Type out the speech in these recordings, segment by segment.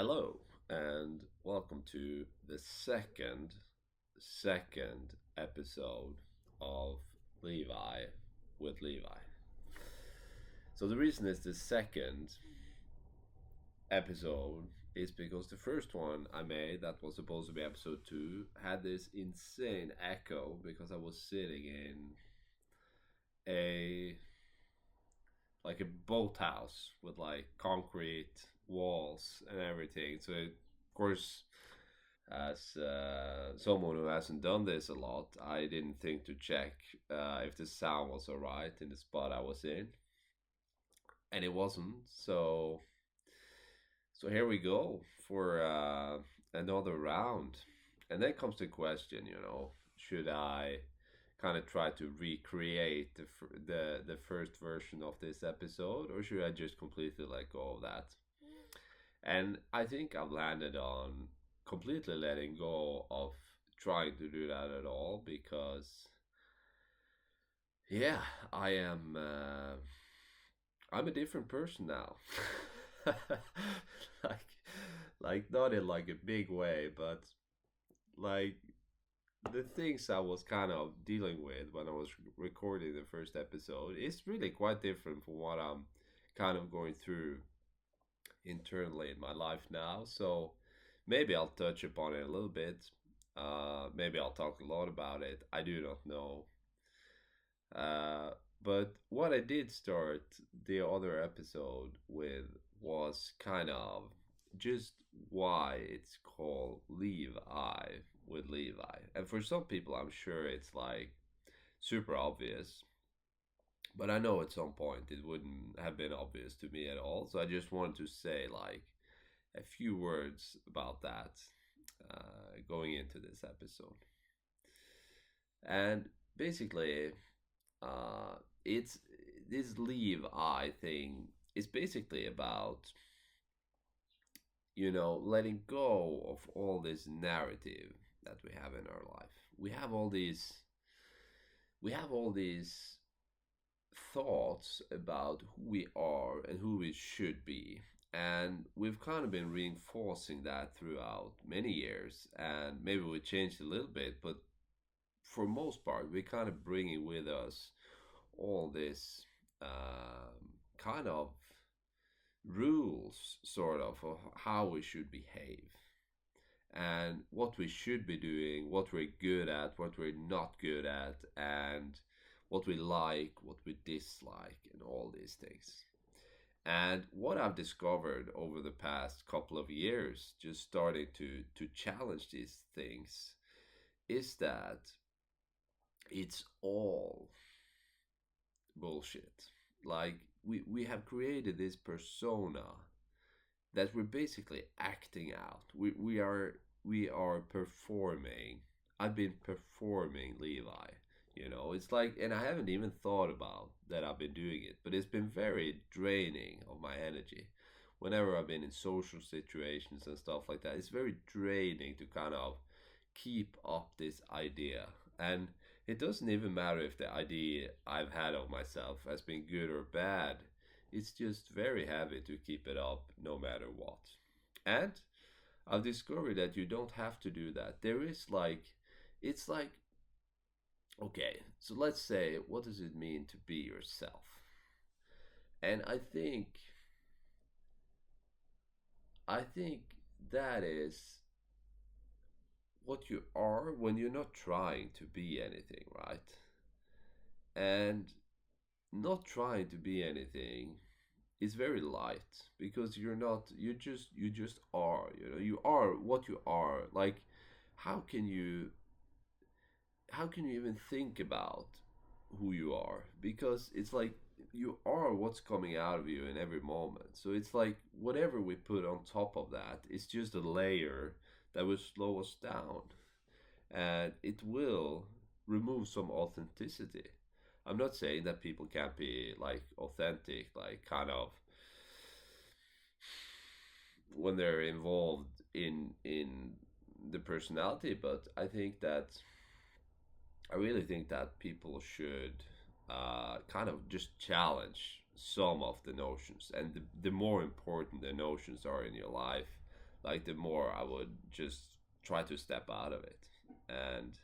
Hello and welcome to the second episode of Levi with Levi. So the reason it's the second episode is because the first one I made that was supposed to be episode 2 had this insane echo because I was sitting in a like a boathouse with like concrete walls and everything. So of course, as someone who hasn't done this a lot, I didn't think to check if the sound was alright in the spot I was in, and it wasn't. So here we go for another round, and then comes the question, should I kind of try to recreate the first version of this episode, or should I just completely let go of that? And I think I've landed on completely letting go of trying to do that at all because, yeah, I am. I'm a different person now. like, like not in like a big way, but like the things I was kind of dealing with when I was recording the first episode is really quite different from what I'm kind of going through internally in my life now. So maybe I'll touch upon it a little bit. Maybe I'll talk a lot about it. I do not know. Uh, but what I did start the other episode with was kind of just why it's called Levi with Levi. And for some people, I'm sure it's like super obvious. But I know at some point it wouldn't have been obvious to me at all. So I just wanted to say like a few words about that going into this episode. And basically, uh, it's this leave I thing is basically about letting go of all this narrative that we have in our life. We have all these thoughts about who we are and who we should be. And we've kind of been reinforcing that throughout many years. And maybe we changed a little bit, but for most part, we're kind of bringing with us all this kind of rules, sort of how we should behave and what we should be doing, what we're good at, what we're not good at, and what we like, what we dislike, and all these things. And what I've discovered over the past couple of years, just starting to challenge these things, is that it's all bullshit. Like we have created this persona that we're basically acting out. We are performing. I've been performing Levi. It's like, and I haven't even thought about that I've been doing it, but it's been very draining of my energy. Whenever I've been in social situations and stuff like that, it's very draining to kind of keep up this idea. And it doesn't even matter if the idea I've had of myself has been good or bad. It's just very heavy to keep it up no matter what. And I've discovered that you don't have to do that. There is like, it's like, okay, so let's say, what does it mean to be yourself? And I think that is what you are when you're not trying to be anything, right? And not trying to be anything is very light because you're not you just are, you are what you are. Like how can you how can you even think about who you are, because it's like you are what's coming out of you in every moment. So it's like whatever we put on top of that is just a layer that will slow us down, and it will remove some authenticity. I'm not saying that people can't be like authentic, like kind of when they're involved in the personality, but I really think that people should kind of just challenge some of the notions, and the more important the notions are in your life, like the more I would just try to step out of it. And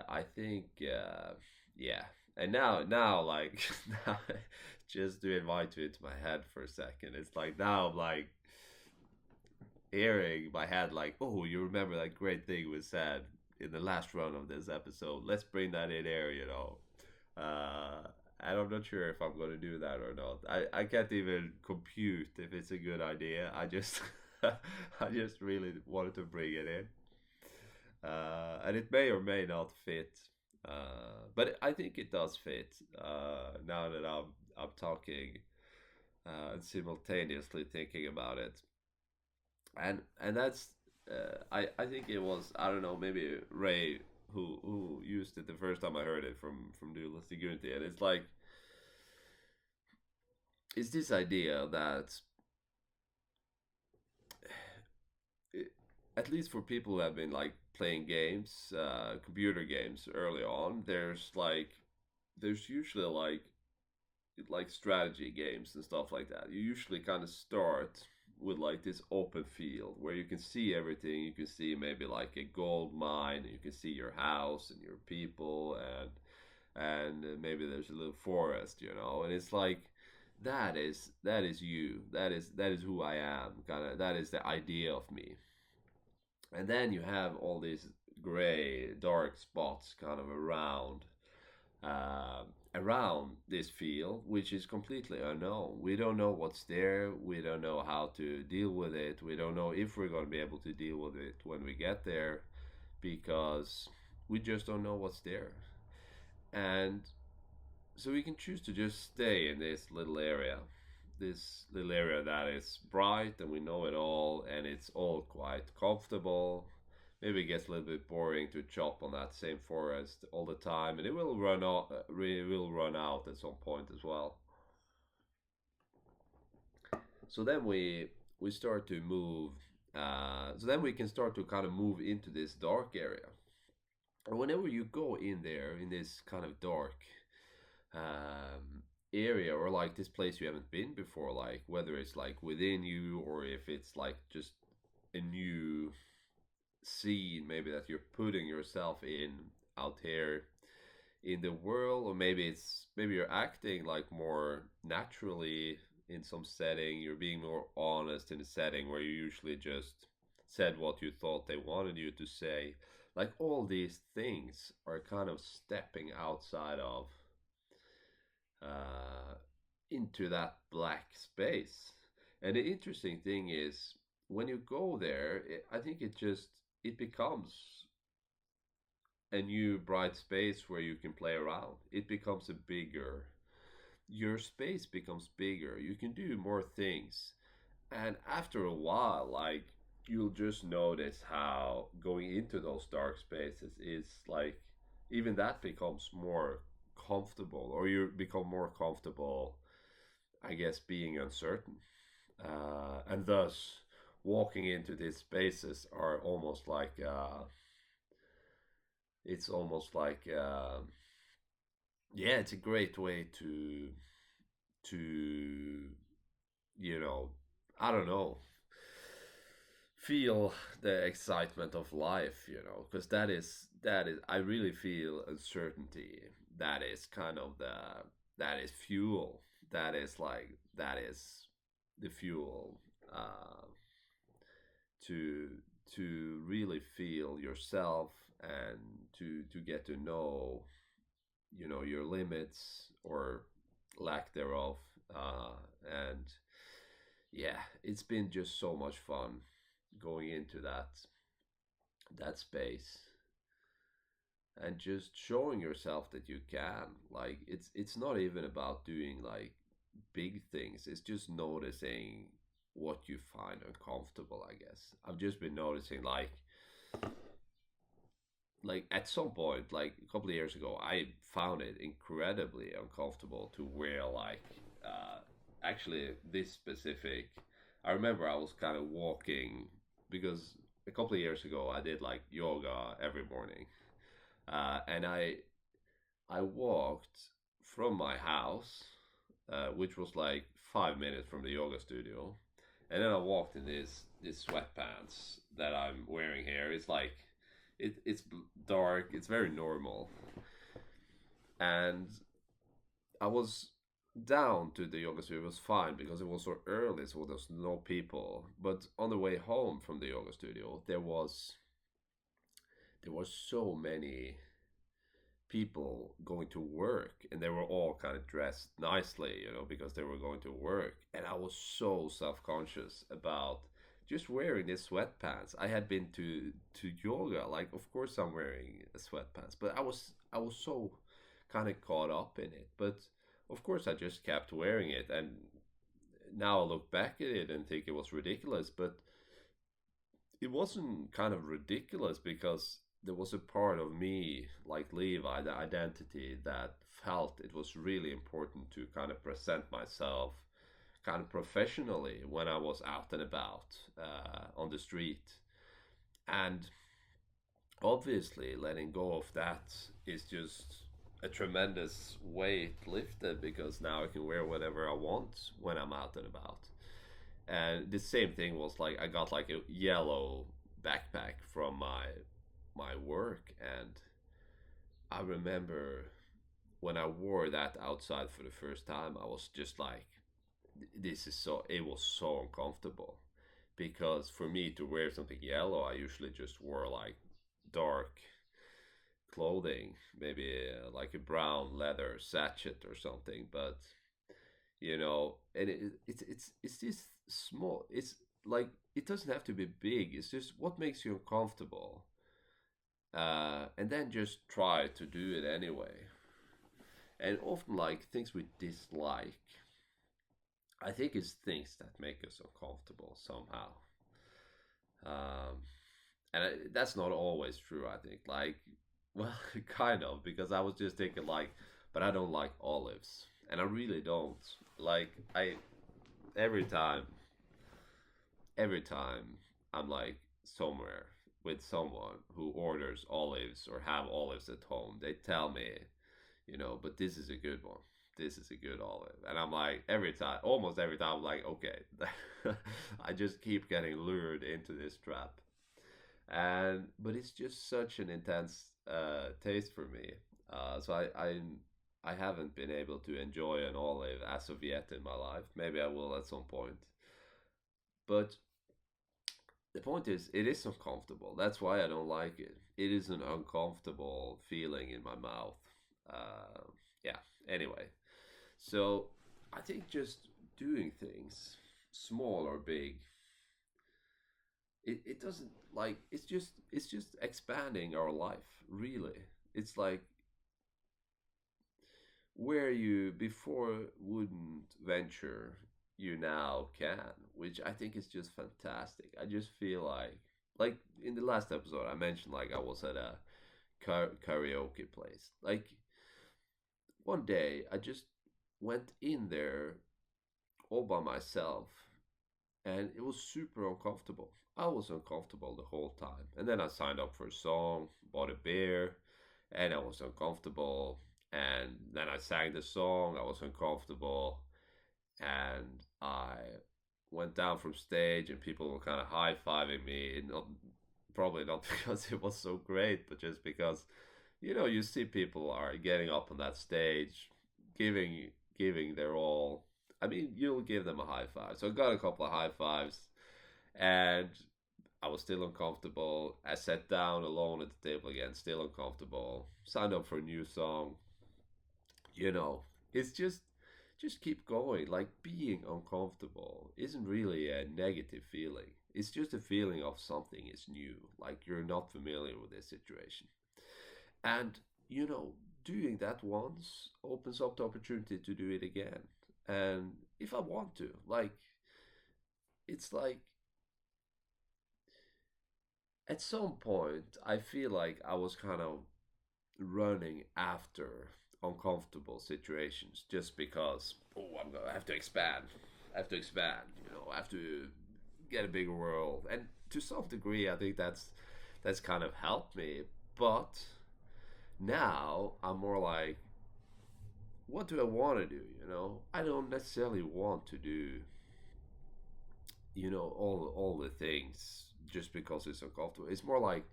I think yeah. And now like now, just to invite you into my head for a second, it's like now I'm like hearing my head like, oh, you remember that great thing we said in the last run of this episode? Let's bring that in here, you know. Uh, and I'm not sure if I'm going to do that or not. I can't even compute if it's a good idea. I just I just really wanted to bring it in, and it may or may not fit. But I think it does fit. Now that I'm talking and simultaneously thinking about it, and that's I think it was, I don't know, maybe Ray who used it the first time I heard it from Dualistic Unity, and it's like it's this idea that it, at least for people who have been like playing games, computer games early on, there's usually like strategy games and stuff like that. You usually kind of start with like this open field where you can see everything. You can see maybe like a gold mine, and you can see your house and your people, and maybe there's a little forest, you know. And it's like that is you. That is who I am. Kind of that is the idea of me. And then you have all these gray, dark spots kind of uh, around this field, which is completely unknown. We don't know what's there. We don't know how to deal with it. We don't know if we're going to be able to deal with it when we get there, because we just don't know what's there. And so we can choose to just stay in this little area that is bright and we know it all, and it's all quite comfortable. Maybe it gets a little bit boring to chop on that same forest all the time, and it will run out. Really will run out at some point as well. So then we start to move. So then we can start to kind of move into this dark area. And whenever you go in there in this kind of dark area, or like this place you haven't been before, like whether it's like within you or if it's like just a new scene maybe that you're putting yourself in out here in the world, or maybe you're acting like more naturally in some setting, you're being more honest in a setting where you usually just said what you thought they wanted you to say. Like all these things are kind of stepping outside of uh, into that black space. And the interesting thing is, when you go there, I think it becomes a new bright space where you can play around. It becomes a bigger, your space becomes bigger. You can do more things. And after a while, like you'll just notice how going into those dark spaces is like even that becomes more comfortable, or you become more comfortable, I guess, being uncertain. And thus, walking into these spaces are almost like it's almost like yeah, it's a great way to you know, I don't know, feel the excitement of life, you know, because that is I really feel uncertainty. That is kind of that is fuel. That is the fuel uh, to really feel yourself, and to get to know, you know, your limits or lack thereof. And yeah, it's been just so much fun going into that space, and just showing yourself that you can, like it's not even about doing like big things. It's just noticing what you find uncomfortable, I guess. I've just been noticing like at some point, like a couple of years ago, I found it incredibly uncomfortable to wear like actually this specific. I remember I was kind of walking, because a couple of years ago I did like yoga every morning, and I walked from my house, which was like 5 minutes from the yoga studio, And then I walked in this sweatpants that I'm wearing here. It's like it's dark. It's very normal, and I was down to the yoga studio. It was fine because it was so early, so there was no people. But on the way home from the yoga studio, there was so many people going to work, and they were all kind of dressed nicely, because they were going to work. And I was so self-conscious about just wearing these sweatpants. I had been to yoga, like of course I'm wearing sweatpants, but I was so kind of caught up in it. But of course I just kept wearing it, and now I look back at it and think it was ridiculous. But it wasn't kind of ridiculous because there was a part of me, like Levi, the identity, that felt it was really important to kind of present myself kind of professionally when I was out and about on the street. And obviously, letting go of that is just a tremendous weight lifted because now I can wear whatever I want when I'm out and about. And the same thing was like I got like a yellow backpack from my work, and I remember when I wore that outside for the first time, I was just like, this is so, it was so uncomfortable because for me to wear something yellow, I usually just wore like dark clothing, maybe like a brown leather sachet or something. But and it's this small. It's like it doesn't have to be big. It's just what makes you uncomfortable, and then just try to do it anyway. And often, like things we dislike, I think it's things that make us uncomfortable somehow. Um, and that's not always true. I think, like, well, kind of, because I was just thinking, like, but I don't like olives, and I really don't. Like, I every time, every time I'm like somewhere with someone who orders olives or have olives at home, they tell me, but this is a good one. This is a good olive. And I'm like, every time, almost every time, I'm like, okay. I just keep getting lured into this trap. But it's just such an intense taste for me. So I haven't been able to enjoy an olive as of yet in my life. Maybe I will at some point. But the point is, it is uncomfortable. That's why I don't like it. It is an uncomfortable feeling in my mouth. Uh, yeah. Anyway, so I think just doing things, small or big, it doesn't like it's just expanding our life. Really, it's like where you before wouldn't venture, you now can, which I think is just fantastic. I just feel like in the last episode I mentioned like I was at a karaoke place. Like one day I just went in there all by myself, and it was super uncomfortable. I was uncomfortable the whole time. And then I signed up for a song, bought a beer, and I was uncomfortable. And then I sang the song, I was uncomfortable. And I went down from stage, and people were kind of high fiving me. Not, probably not because it was so great, but just because, you see people are getting up on that stage, giving giving their all. I mean, you'll give them a high five. So I got a couple of high fives, and I was still uncomfortable. I sat down alone at the table again, still uncomfortable. Signed up for a new song. You know, it's just keep going. Like being uncomfortable isn't really a negative feeling. It's just a feeling of something is new, like you're not familiar with this situation. And doing that once opens up the opportunity to do it again. And if I want to, like it's like at some point I feel like I was kind of running after uncomfortable situations just because I have to expand. I have to expand, I have to get a bigger world. And to some degree I think that's kind of helped me. But now I'm more like, what do I want to do? I don't necessarily want to do all the things just because it's uncomfortable. It's more like,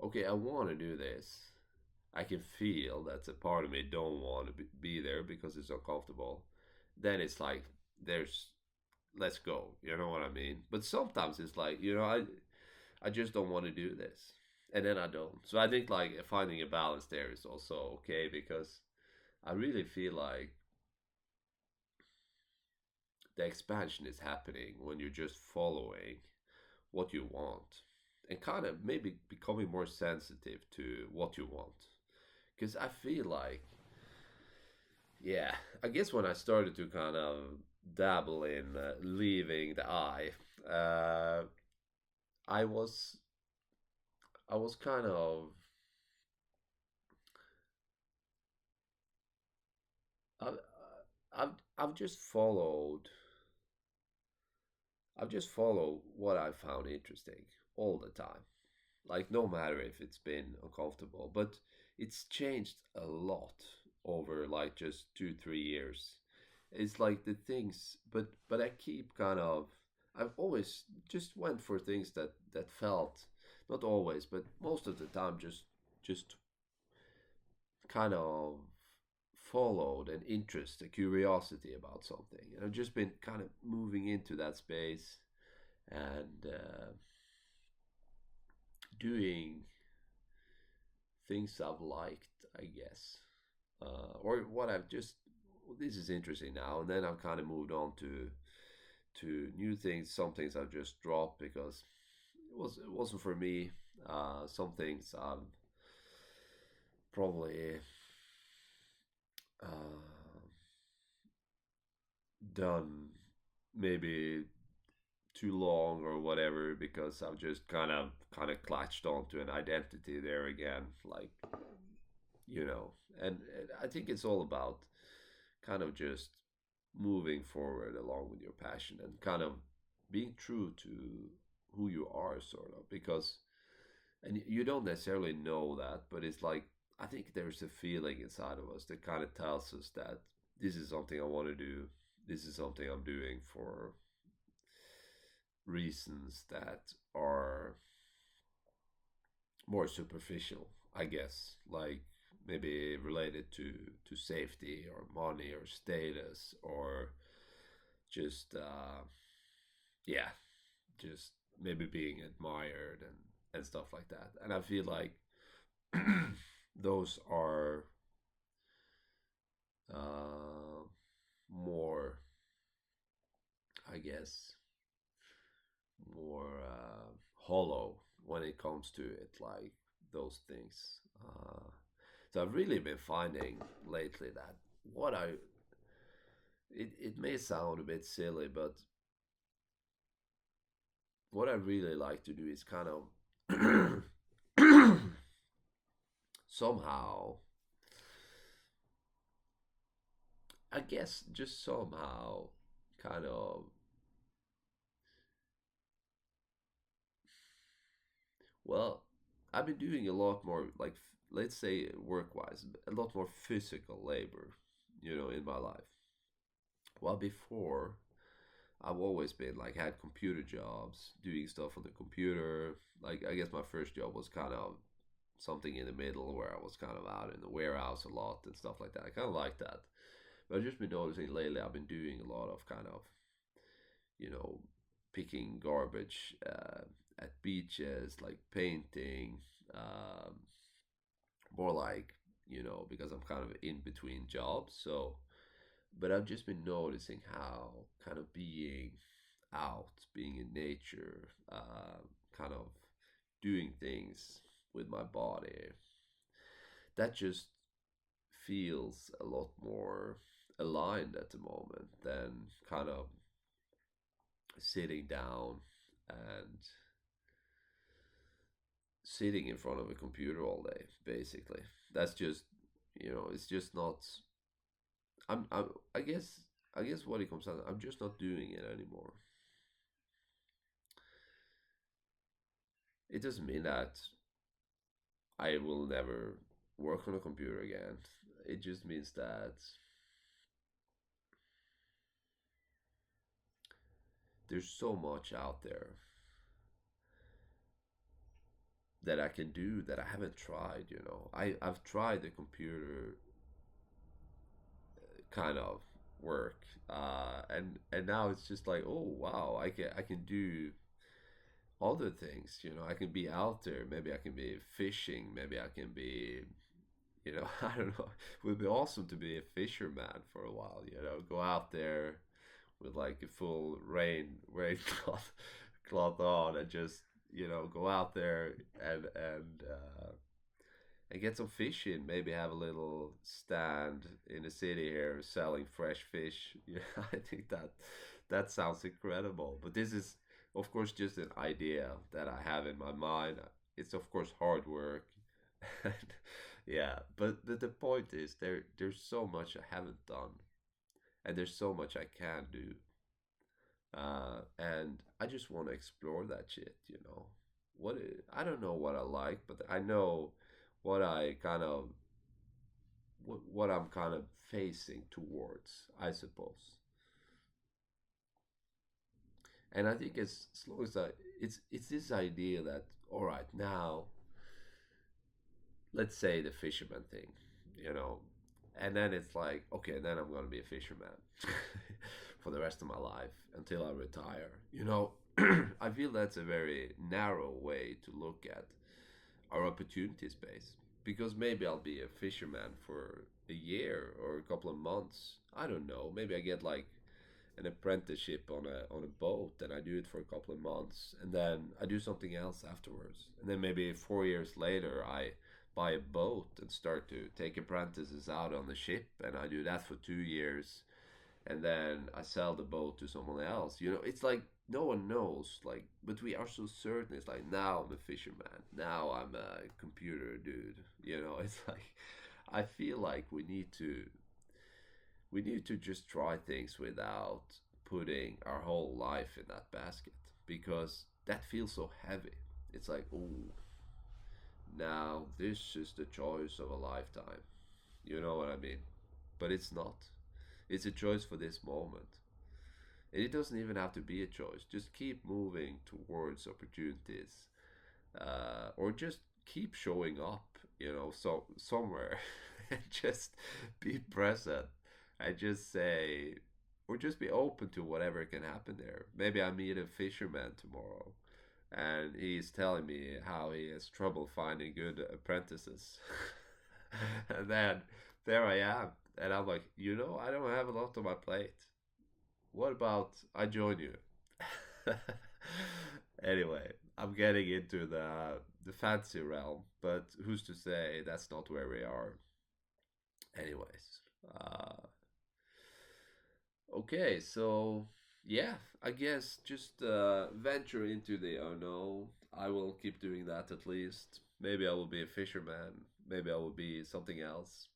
okay, I want to do this. I can feel that a part of me don't want to be there because it's uncomfortable. Then it's like, there's let's go. You know what I mean? But sometimes it's like, I just don't want to do this, and then I don't. So I think like finding a balance there is also okay, because I really feel like the expansion is happening when you're just following what you want, and kind of maybe becoming more sensitive to what you want. Because I feel like, yeah, I guess when I started to kind of dabble in leaving the eye, uh, I was I was kind of I've, I've just followed what I found interesting all the time. Like, no matter if it's been uncomfortable, but it's changed a lot over like just 2 3 years. It's like the things, but I keep kind of, I've always just went for things that felt, not always, but most of the time, just kind of followed an interest, a curiosity about something. And I've just been kind of moving into that space, and doing things I've liked, I guess. Or what I've just, this is interesting now. And then I've kind of moved on to new things. Some things I've just dropped because it wasn't for me. Some things I've probably uh, done maybe too long or whatever, because I've just kind of clutched onto an identity there again, like, and I think it's all about kind of just moving forward along with your passion, and kind of being true to who you are, sort of, because, and you don't necessarily know that, but it's like, I think there's a feeling inside of us that kind of tells us that this is something I want to do. This is something I'm doing for reasons that are more superficial, I guess, like maybe related to safety or money or status, or just yeah, just maybe being admired and stuff like that. And I feel like those are uh, more, I guess, more hollow when it comes to it, like those things. So I've really been finding lately that what I it may sound a bit silly, but what I really like to do is kind of somehow, I guess, just somehow kind of, well, I've been doing a lot more, like, let's say work wise, a lot more physical labor, in my life. Well, before, I've always been like, had computer jobs, doing stuff on the computer. Like, I guess my first job was kind of something in the middle, where I was kind of out in the warehouse a lot and stuff like that. I kind of like that. But I've just been noticing lately, I've been doing a lot of kind of, you know, picking garbage at beaches, like painting, um, more like, because I'm kind of in between jobs. So, but I've just been noticing how kind of being out, being in nature, kind of doing things with my body, that just feels a lot more aligned at the moment than kind of sitting down and sitting in front of a computer all day, basically. That's just, it's just not. I guess what it comes down, I'm just not doing it anymore. It doesn't mean that I will never work on a computer again. It just means that there's so much out there that I can do that I haven't tried. I've tried the computer kind of work, and now it's just like, oh wow, I can do other things. I can be out there. Maybe I can be fishing. Maybe I can be, I don't know. It would be awesome to be a fisherman for a while. Go out there with like a full rain cloth on, and just go out there and get some fish in. Maybe have a little stand in the city here selling fresh fish. Yeah, I think that sounds incredible. But this is, of course, just an idea that I have in my mind. It's of course hard work. And yeah, but the point is there's so much I haven't done, and there's so much I can do. And I just want to explore that shit. I don't know what I like, but I know what I kind of what I'm kind of facing towards, I suppose. And I think as long as it's this idea that, all right, now let's say the fisherman thing, you know, and then it's like, okay, then I'm gonna be a fisherman for the rest of my life until I retire. I feel that's a very narrow way to look at our opportunity space, because maybe I'll be a fisherman for a year or a couple of months. I don't know. Maybe I get like an apprenticeship on a boat, and I do it for a couple of months, and then I do something else afterwards. And then maybe 4 years later I buy a boat and start to take apprentices out on the ship, and I do that for 2 years, and then I sell the boat to someone else. It's like no one knows, like, but we are so certain. It's like, now I'm a fisherman, now I'm a computer dude. It's like I feel like we need to just try things without putting our whole life in that basket, because that feels so heavy. It's like, oh, now this is the choice of a lifetime. You know what I mean? But it's not. It's a choice for this moment. And it doesn't even have to be a choice. Just keep moving towards opportunities, or just keep showing up, so somewhere, and just be present, and just say, or just be open to whatever can happen there. Maybe I meet a fisherman tomorrow, and he's telling me how he has trouble finding good apprentices. And then there I am, and I'm like, I don't have a lot on my plate. What about I join you? Anyway, I'm getting into the fancy realm, but who's to say that's not where we are? Anyways, okay, so yeah, I guess just venture into the unknown. I will keep doing that at least. Maybe I will be a fisherman. Maybe I will be something else.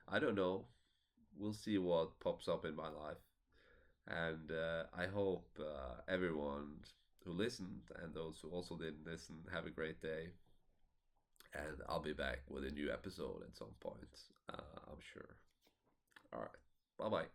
I don't know. We'll see what pops up in my life. And I hope everyone who listened and those who also didn't listen have a great day. And I'll be back with a new episode at some point, I'm sure. All right. Bye bye.